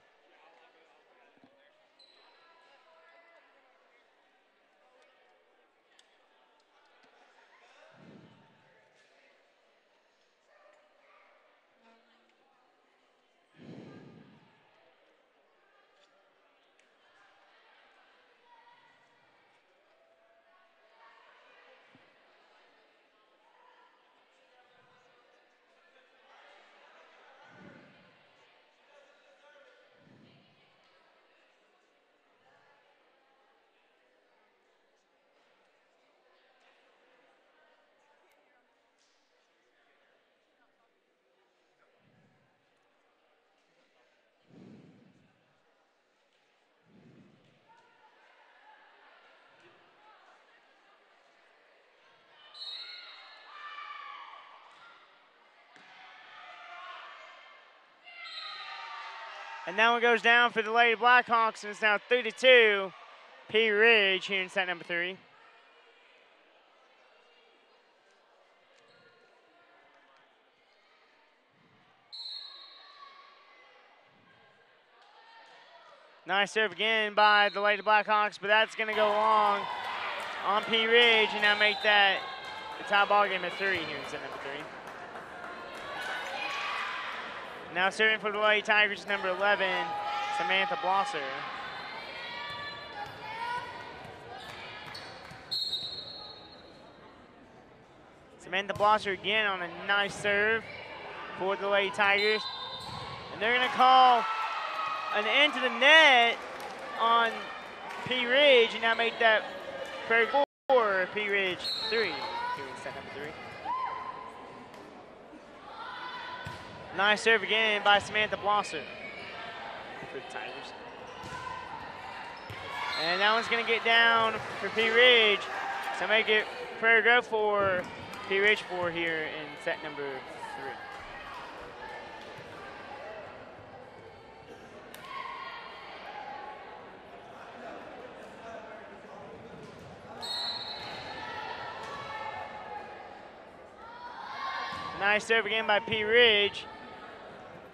And that one goes down for the Lady Blackhawks, and it's now 3-2. P Ridge here in set number 3. Nice serve again by the Lady Blackhawks, but that's going to go long on P Ridge, and now make that the tie ball game at 3 here in set number 3. Now serving for the Lady Tigers, number 11, Samantha Blosser. Samantha Blosser again on a nice serve for the Lady Tigers. And they're going to call an end to the net on P Ridge, and now make that Prairie 4, P Ridge 3 here in set number 3. Nice serve again by Samantha Blosser for the Tigers. And that one's going to get down for P Ridge. So make it Prairie Grove 4, P Ridge 4 here in set number 3. Nice serve again by P Ridge.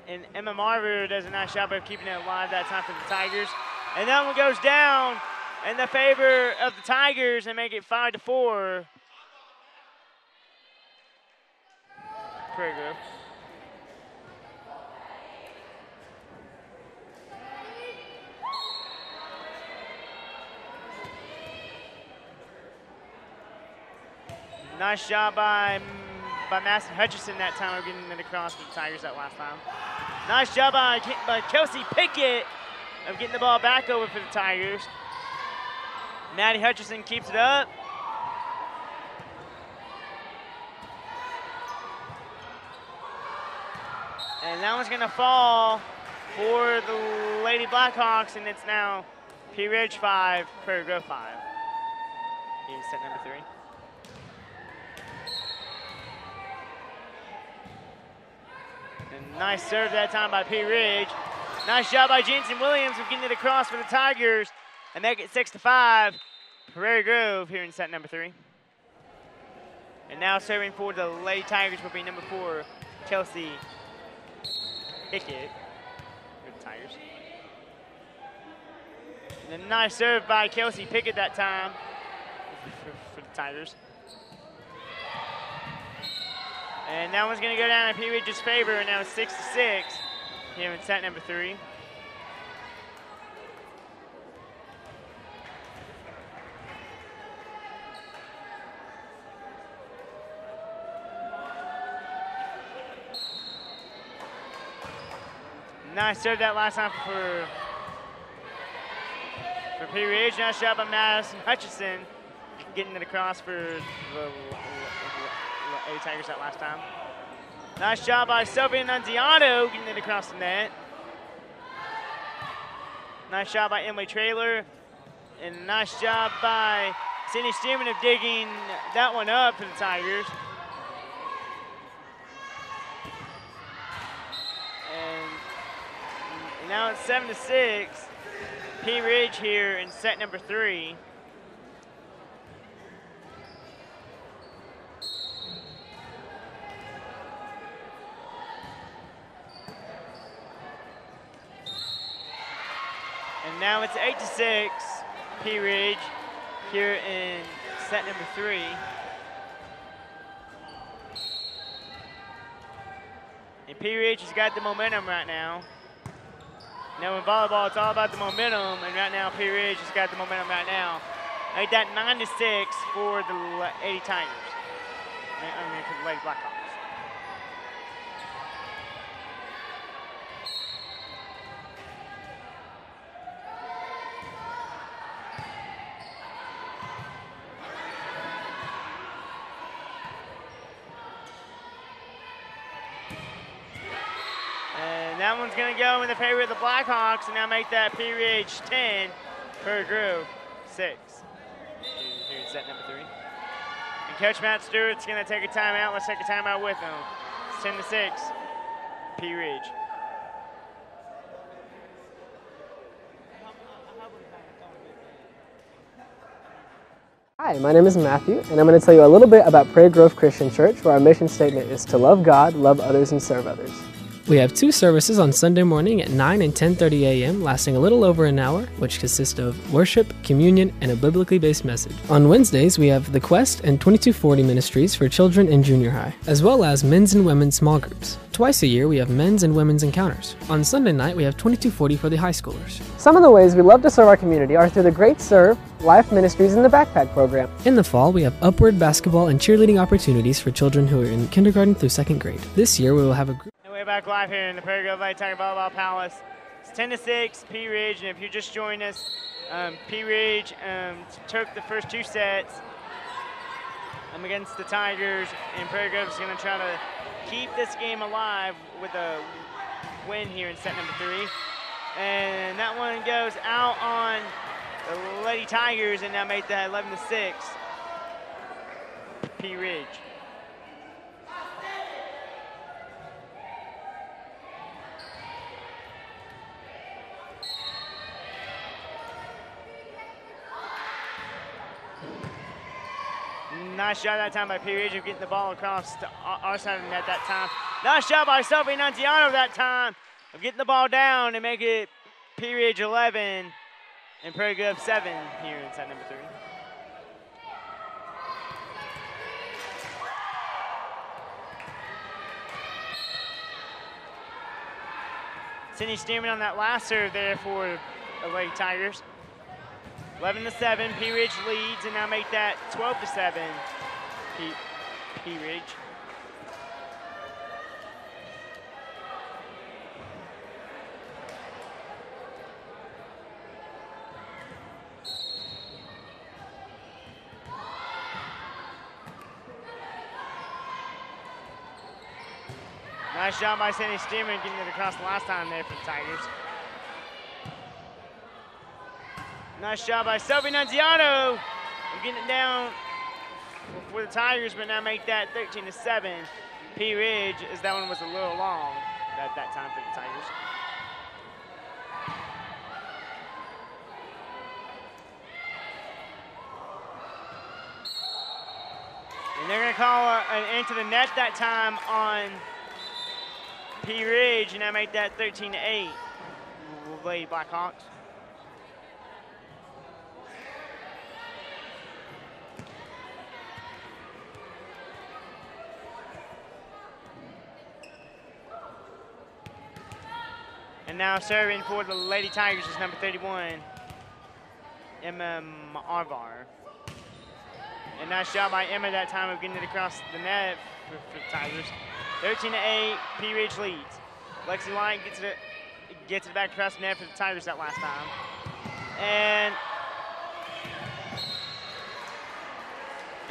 And Emma Marver does a nice job of keeping it alive that time for the Tigers. And that one goes down in the favor of the Tigers and make it 5-4. Prairie Grove. Nice job by Madison Hutchison that time of getting it across for the Tigers that last time. Nice job by Kelsey Pickett of getting the ball back over for the Tigers. Maddie Hutchison keeps it up. And that one's going to fall for the Lady Blackhawks, and it's now P Ridge 5, Prairie Grove 5. Here's set number 3. And nice serve that time by P Ridge. Nice job by Jensen Williams of getting it across for the Tigers and make it 6-5. Prairie Grove here in set number 3. And now serving for the Lady Tigers will be number 4, Kelsey Pickett for the Tigers. And a nice serve by Kelsey Pickett that time for the Tigers. And that one's going to go down in P. Ridge's favor, and now it's 6-6 here in set number 3. Nice serve that last time for P. Ridge. Nice job by Madison Hutchison getting it across for the Lady Tigers that last time. Nice job by Sophie Annunziato getting it across the net. Nice job by Emily Traylor. And nice job by Sydney Stearman of digging that one up for the Tigers. And now it's 7-6. P. Ridge here in set number 3. And now it's 8-6. P. Ridge here in set number 3. And P. Ridge has got the momentum right now. Now in volleyball, it's all about the momentum, and right now P. Ridge has got the momentum right now. Make that 9-6 for the Lady Tigers. I mean, for the Lady Blackhawks. That one's going to go in the favor of the Blackhawks, and now make that P. Ridge 10, Prairie Grove 6. Here in set number 3. And Coach Matt Stewart's going to take a timeout. Let's take a timeout with him. It's 10-6, P. Ridge. Hi, my name is Matthew, and I'm going to tell you a little bit about Prairie Grove Christian Church, where our mission statement is to love God, love others, and serve others. We have 2 services on Sunday morning at 9 and 10:30 a.m., lasting a little over an hour, which consist of worship, communion, and a biblically based message. On Wednesdays, we have the Quest and 2240 ministries for children in junior high, as well as men's and women's small groups. Twice a year, we have men's and women's encounters. On Sunday night, we have 2240 for the high schoolers. Some of the ways we love to serve our community are through the Great Serve, Life Ministries, and the Backpack Program. In the fall, we have upward basketball and cheerleading opportunities for children who are in kindergarten through 2nd grade. This year, we will have a group. We're back live here in the Prairie Grove Lady Tiger Volleyball Palace. It's 10-6, P. Ridge, and if you just joined us, P. Ridge took the first 2 sets against the Tigers, and Prairie Grove is going to try to keep this game alive with a win here in set number 3. And that one goes out on the Lady Tigers, and now make that 11-6, P. Ridge. Nice shot that time by P. Ridge of getting the ball across to our side of the net that time. Nice shot by Sophie Annunziato that time of getting the ball down and make it P. Ridge 11 and Prairie Grove 7 here in set number 3. Sydney Stearman on that last serve there for the Lady Tigers. 11-7, P. Ridge leads, and now make that 12-7, P. Ridge. Nice job by Sydney Stearman getting it across the last time there for the Tigers. Nice job by Sophie Annunziato getting it down for the Tigers, but now make that 13-7. P. Ridge, as that one was a little long at that time for the Tigers. And they're going to call an into the net that time on P. Ridge, and now make that 13-8. Lady Blackhawks. And now serving for the Lady Tigers is number 31, Emma Arvar. And nice job by Emma that time of getting it across the net for the Tigers. 13-8, P Ridge leads. Lexi Light gets it back across the net for the Tigers that last time.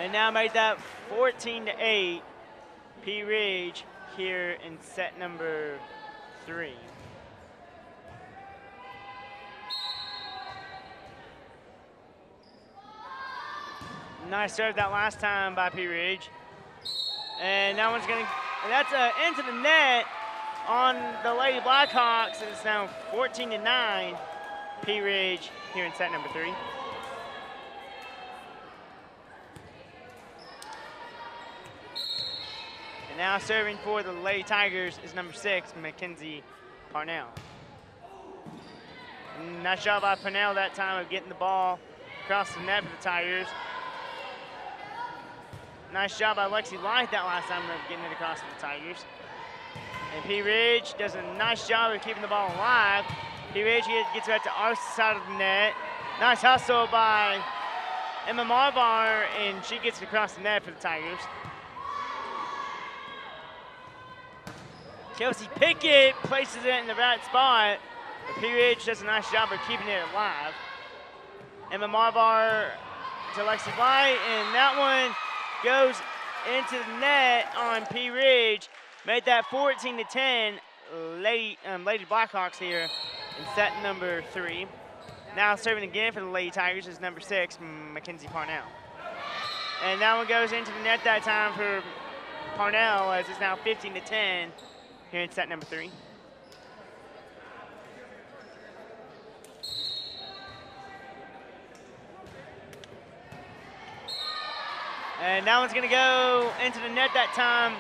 And now made that 14-8, P Ridge here in set number 3. Nice serve that last time by P Ridge. And that one's going to, that's into the net on the Lady Blackhawks. And it's now 14-9, P Ridge here in set number 3. And now serving for the Lady Tigers is number 6, Mackenzie Parnell. And nice job by Parnell that time of getting the ball across the net for the Tigers. Nice job by Lexi Light that last time of getting it across to the Tigers. And P Ridge does a nice job of keeping the ball alive. P Ridge gets back to our side of the net. Nice hustle by Emma Marvar, and she gets it across the net for the Tigers. Kelsey Pickett places it in the right spot, but P Ridge does a nice job of keeping it alive. Emma Marvar to Lexi Light, and that one goes into the net on P Ridge. Made that 14-10, Lady Blackhawks here in set number 3. Now serving again for the Lady Tigers is number 6, Mackenzie Parnell. And that one goes into the net that time for Parnell, as it's now 15-10 here in set number 3. And that one's going to go into the net that time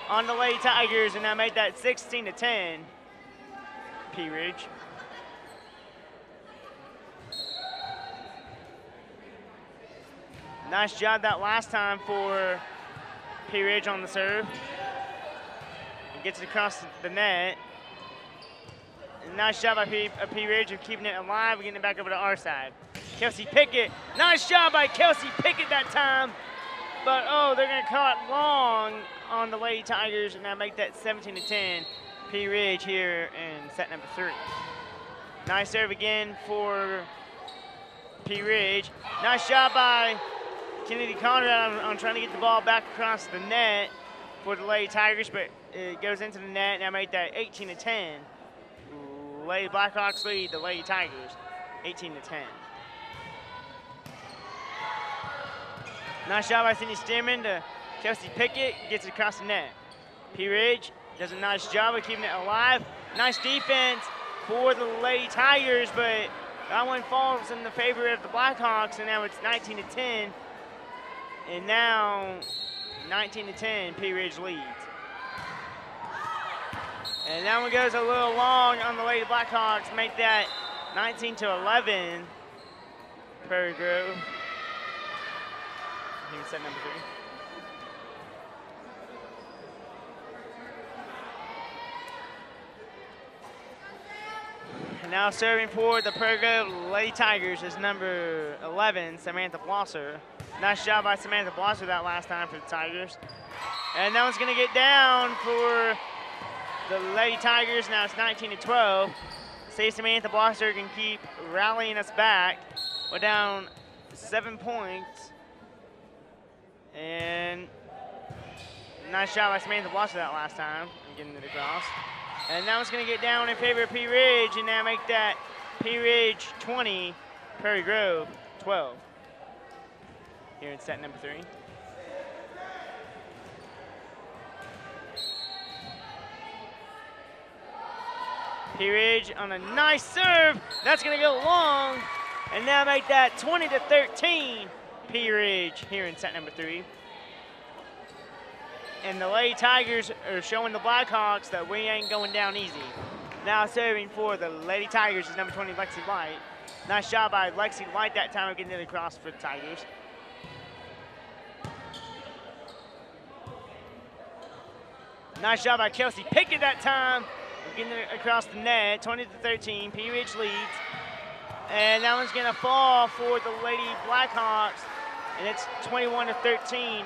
on the Lady Tigers, and that made that 16-10, P Ridge. Nice job that last time for P Ridge on the serve. It gets it across the net. And nice job by P Ridge of keeping it alive and getting it back over to our side. Kelsey Pickett, nice job by Kelsey Pickett that time. But, oh, they're going to call it long on the Lady Tigers, and now make that 17-10, P Ridge here in set number 3. Nice serve again for P Ridge. Nice job by Kennedy Conrad on trying to get the ball back across the net for the Lady Tigers, but it goes into the net, and now make that 18-10. Lady Blackhawks lead the Lady Tigers, 18-10. Nice job by Cindy Stearman to Kelsey Pickett, gets it across the net. P Ridge does a nice job of keeping it alive. Nice defense for the Lady Tigers, but that one falls in the favor of the Blackhawks, and now it's 19-10. And now 19-10, P Ridge leads. And that one goes a little long on the Lady Blackhawks, make that 19-11, Prairie Grove. Here's set number 3. And now serving for the Prairie Grove Lady Tigers is number 11, Samantha Blosser. Nice job by Samantha Blosser that last time for the Tigers. And that one's going to get down for the Lady Tigers. Now it's 19-12. See, Samantha Blosser can keep rallying us back. We're down 7 points. And nice job by Samantha Blosser that last time, getting it across. And now it's going to get down in favor of P Ridge, and now make that P Ridge 20, Prairie Grove 12. Here in set number 3. P Ridge on a nice serve. That's going to go long, and now make that 20-13. P Ridge here in set number 3. And the Lady Tigers are showing the Blackhawks that we ain't going down easy. Now serving for the Lady Tigers is number 20, Lexi Light. Nice job by Lexi Light that time of getting it across for the Tigers. Nice job by Kelsey Pickett that time. getting it across the net, 20-13. P Ridge leads. And that one's going to fall for the Lady Blackhawks. And it's 21-13.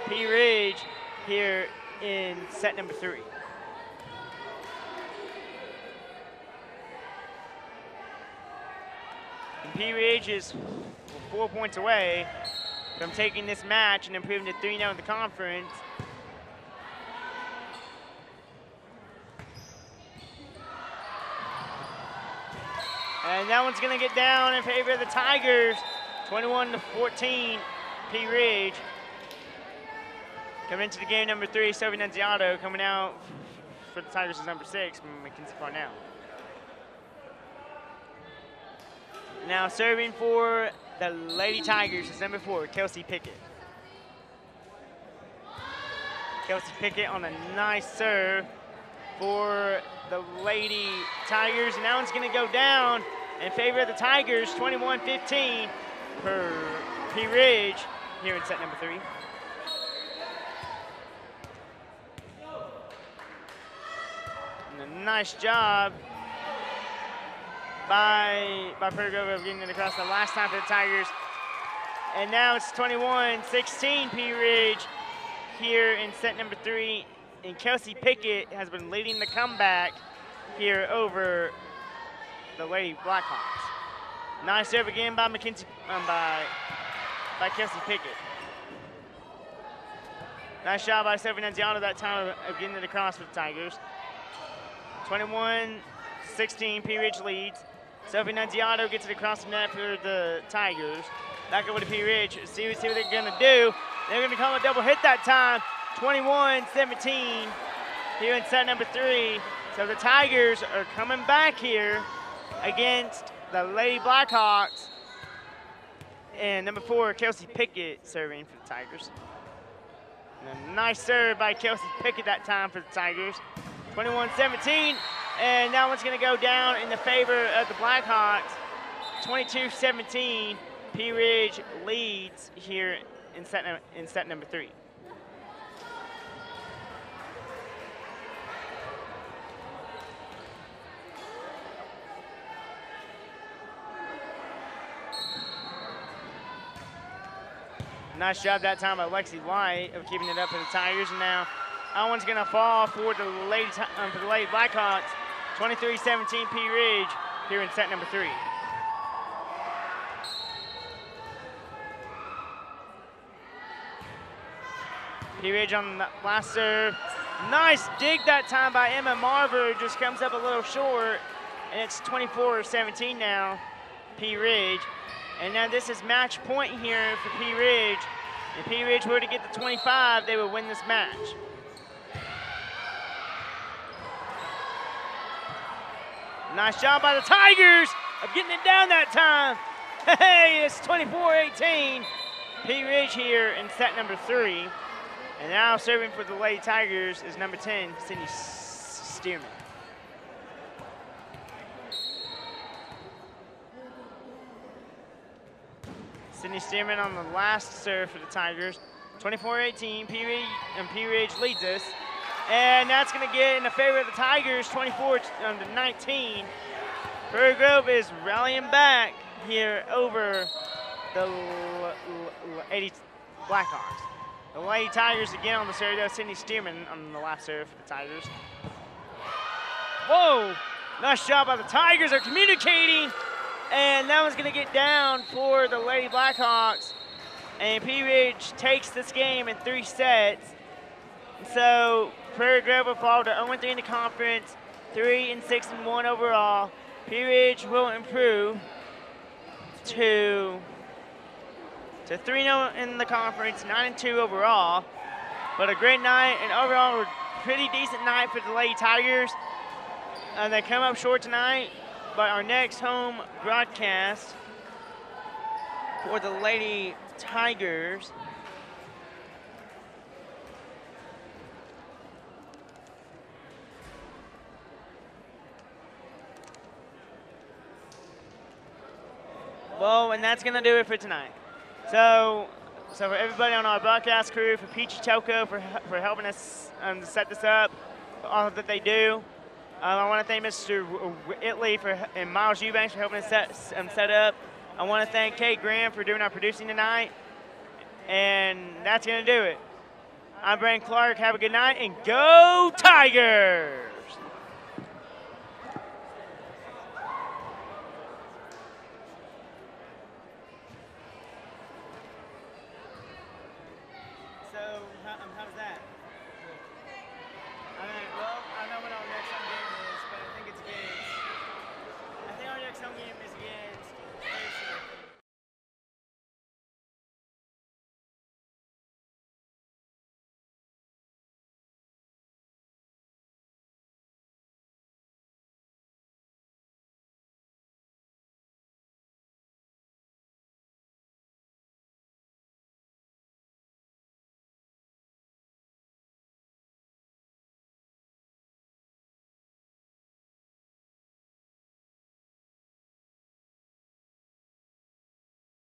P Ridge here in set number 3. And P Ridge is 4 points away from taking this match and improving to 3-0 in the conference. And that one's going to get down in favor of the Tigers, 21-14, P Ridge. Coming into the game, number 3, Sophie Nunziato. Coming out for the Tigers is number 6, Mackenzie Parnell. Now serving for the Lady Tigers is number 4, Kelsey Pickett. Kelsey Pickett on a nice serve for the Lady Tigers. And that one's going to go down in favor of the Tigers, 21-15 for P Ridge here in set number 3. And a nice job by Prairie of getting it across the last time for the Tigers. And now it's 21-16 P Ridge here in set number 3. And Kelsey Pickett has been leading the comeback here over the Lady Blackhawks. Nice serve again by Mackenzie, by Kelsey Pickett. Nice job by Sophie Nunziato that time of getting it across for the Tigers. 21-16, P Ridge leads. Sophie Nunziato gets it across the net for the Tigers. Back over to P Ridge. See what they're gonna do. They're gonna call a double hit that time. 21-17 here in set number 3. So the Tigers are coming back here against the Lady Blackhawks. And number 4, Kelsey Pickett serving for the Tigers. And a nice serve by Kelsey Pickett that time for the Tigers. 21-17, and that one's gonna go down in the favor of the Blackhawks. 22-17, P Ridge leads here in set number 3. Nice job that time by Lexi White of keeping it up for the Tigers. And now that one's gonna fall for the Lady Blackhawks. 23-17 P Ridge here in set number 3. P Ridge on the last serve. Nice dig that time by Emma Marver, just comes up a little short. And it's 24-17 now, P Ridge. And now this is match point here for P Ridge. If P Ridge were to get the 25, they would win this match. Nice job by the Tigers of getting it down that time. Hey, it's 24-18. P Ridge here in set number 3. And now serving for the Lady Tigers is number 10, Sydney Stearman. Sydney Stearman on the last serve for the Tigers. 24-18, P Ridge leads us. And that's gonna get in the favor of the Tigers, 24-19. Prairie Grove is rallying back here over the Lady Blackhawks. The Lady Tigers again on the serve, though. Sydney Stearman on the last serve for the Tigers. Whoa, nice job by the Tigers, they're communicating. And that one's gonna get down for the Lady Blackhawks. And P Ridge takes this game in 3 sets. So Prairie Grove will fall to 0-3 in the conference, 3-6-1 overall. P Ridge will improve to 3-0 in the conference, 9-2 overall. But a great night, and overall a pretty decent night for the Lady Tigers. They come up short tonight, but our next home broadcast for the Lady Tigers and that's gonna do it for tonight. So for everybody on our broadcast crew, for Peachy Telco for helping us to set this up, all that they do, I want to thank Mr. Italy and Miles Eubanks for helping us set up. I want to thank Kate Graham for doing our producing tonight. And that's going to do it. I'm Brandon Clark. Have a good night, and go Tigers!